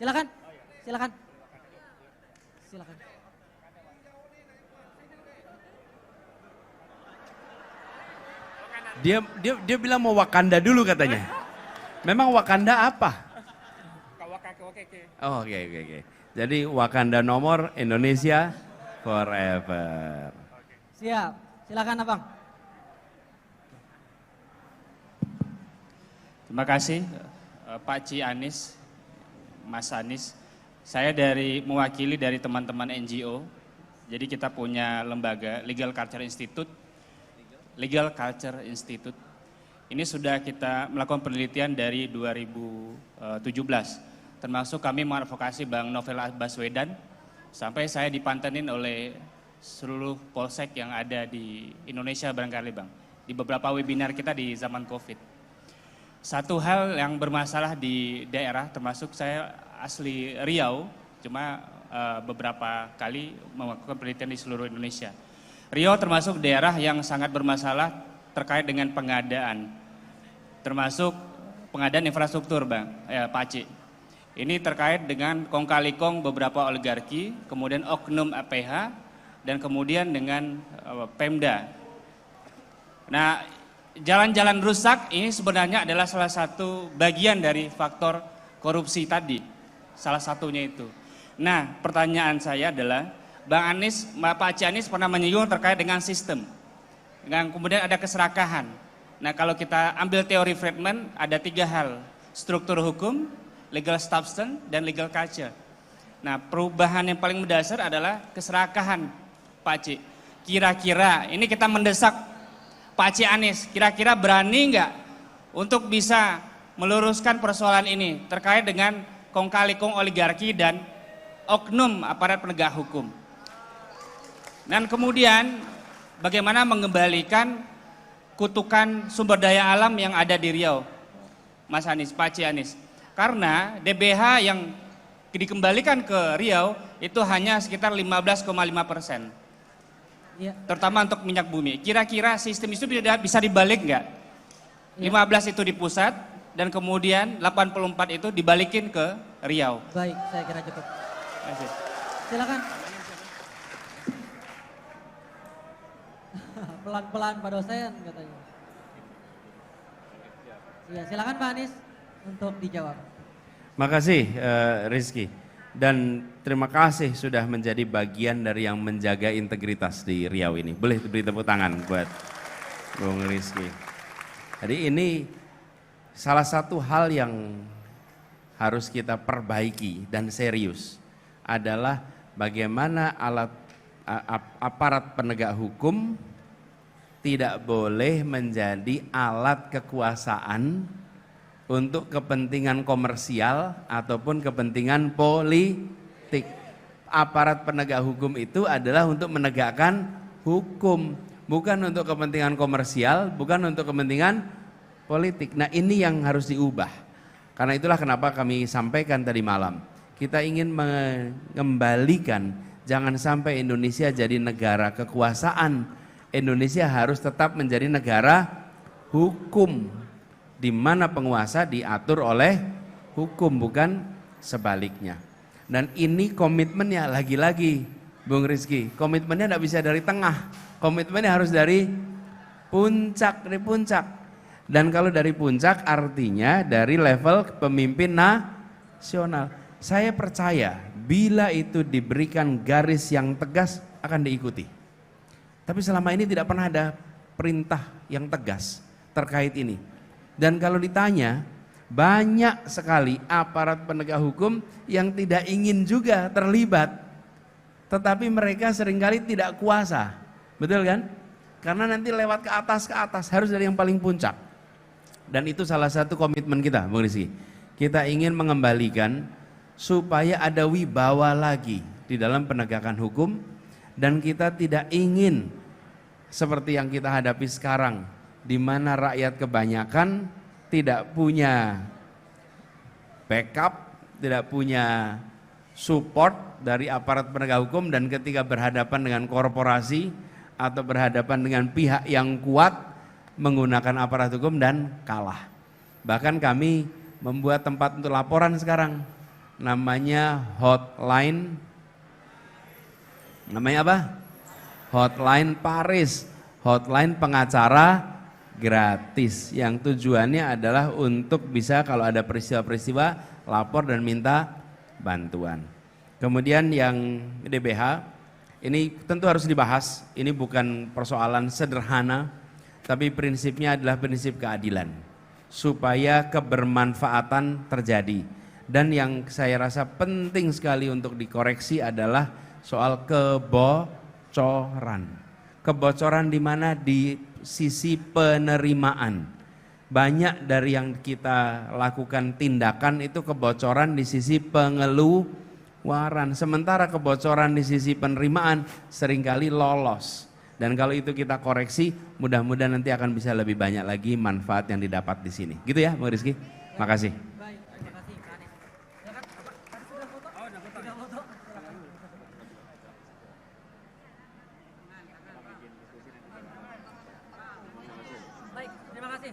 Silakan, silakan, silakan. Dia bilang mau Wakanda dulu katanya. Memang Wakanda apa? Oh, oke. Jadi Wakanda nomor, Indonesia forever. Siap, silakan Abang. Terima kasih Pak Ci Anis, Mas Anis. Saya mewakili dari teman-teman NGO. Jadi kita punya lembaga Legal Culture Institute. Ini sudah kita melakukan penelitian dari 2017. Termasuk kami mengadvokasi Bang Novel Baswedan. Sampai saya dipantenin oleh seluruh polsek yang ada di Indonesia barangkali Bang. Di beberapa webinar kita di zaman Covid. Satu hal yang bermasalah di daerah, termasuk saya asli Riau, cuma beberapa kali melakukan penelitian di seluruh Indonesia. Riau termasuk daerah yang sangat bermasalah terkait dengan pengadaan. Termasuk pengadaan infrastruktur Bang, Pak Ci. Ini terkait dengan kong kali kong beberapa oligarki, kemudian oknum APH, dan kemudian dengan Pemda. Nah, jalan-jalan rusak ini sebenarnya adalah salah satu bagian dari faktor korupsi tadi. Salah satunya itu. Nah, pertanyaan saya adalah, Pak Ci Anis pernah menyinggung terkait dengan sistem. Dan kemudian ada keserakahan. Nah, kalau kita ambil teori Friedman, ada 3 hal. Struktur hukum, legal substance, dan legal culture. Nah, perubahan yang paling mendasar adalah keserakahan, Pak Ci. Kira-kira, ini kita mendesak Pak Ci Anis, kira-kira berani nggak untuk bisa meluruskan persoalan ini terkait dengan kong kali kong oligarki dan oknum aparat penegak hukum. Dan kemudian bagaimana mengembalikan kutukan sumber daya alam yang ada di Riau, Mas Anis, Pak Ci Anis. Karena DBH yang dikembalikan ke Riau itu hanya sekitar 15,5%. Iya. Terutama untuk minyak bumi. Kira-kira sistem itu bisa dibalik nggak? Iya. 15 itu di pusat dan kemudian 84 itu dibalikin ke Riau. Baik, saya kira cukup. Terima kasih. Silakan. Pelan-pelan Pak dosen katanya. Ya, silakan Pak Anis untuk dijawab. Makasih Rizky. Dan terima kasih sudah menjadi bagian dari yang menjaga integritas di Riau ini. Boleh beri tepuk tangan buat Bung Rizky. Jadi ini salah satu hal yang harus kita perbaiki dan serius adalah bagaimana aparat penegak hukum tidak boleh menjadi alat kekuasaan untuk kepentingan komersial ataupun kepentingan politik. Aparat penegak hukum itu adalah untuk menegakkan hukum, bukan untuk kepentingan komersial, bukan untuk kepentingan politik. Nah, ini yang harus diubah. Karena itulah kenapa kami sampaikan tadi malam, kita ingin mengembalikan, jangan sampai Indonesia jadi negara kekuasaan. Indonesia harus tetap menjadi negara hukum, di mana penguasa diatur oleh hukum, bukan sebaliknya. Dan ini komitmennya lagi-lagi, Bung Rizky, komitmennya tidak bisa dari tengah, komitmennya harus dari puncak, Dan kalau dari puncak artinya dari level pemimpin nasional. Saya percaya bila itu diberikan garis yang tegas akan diikuti. Tapi selama ini tidak pernah ada perintah yang tegas terkait ini. Dan kalau ditanya, banyak sekali aparat penegak hukum yang tidak ingin juga terlibat. Tetapi mereka seringkali tidak kuasa. Betul kan? Karena nanti lewat ke atas, harus dari yang paling puncak. Dan itu salah satu komitmen kita, Bung Rizky. Kita ingin mengembalikan supaya ada wibawa lagi di dalam penegakan hukum. Dan kita tidak ingin seperti yang kita hadapi sekarang, di mana rakyat kebanyakan tidak punya backup, tidak punya support dari aparat penegak hukum, dan ketika berhadapan dengan korporasi atau berhadapan dengan pihak yang kuat menggunakan aparat hukum dan kalah. Bahkan kami membuat tempat untuk laporan sekarang. namanya hotline. Namanya apa? Hotline Paris. Hotline pengacara gratis yang tujuannya adalah untuk bisa kalau ada peristiwa-peristiwa lapor dan minta bantuan. Kemudian yang DBH ini tentu harus dibahas, ini bukan persoalan sederhana, tapi prinsipnya adalah prinsip keadilan supaya kebermanfaatan terjadi. Dan yang saya rasa penting sekali untuk dikoreksi adalah soal kebocoran. Kebocoran di mana? Di sisi penerimaan. Banyak dari yang kita lakukan tindakan itu kebocoran di sisi pengeluaran. Sementara kebocoran di sisi penerimaan seringkali lolos. Dan kalau itu kita koreksi, mudah-mudahan nanti akan bisa lebih banyak lagi manfaat yang didapat di sini. Gitu ya, Bung Rizky? Makasih.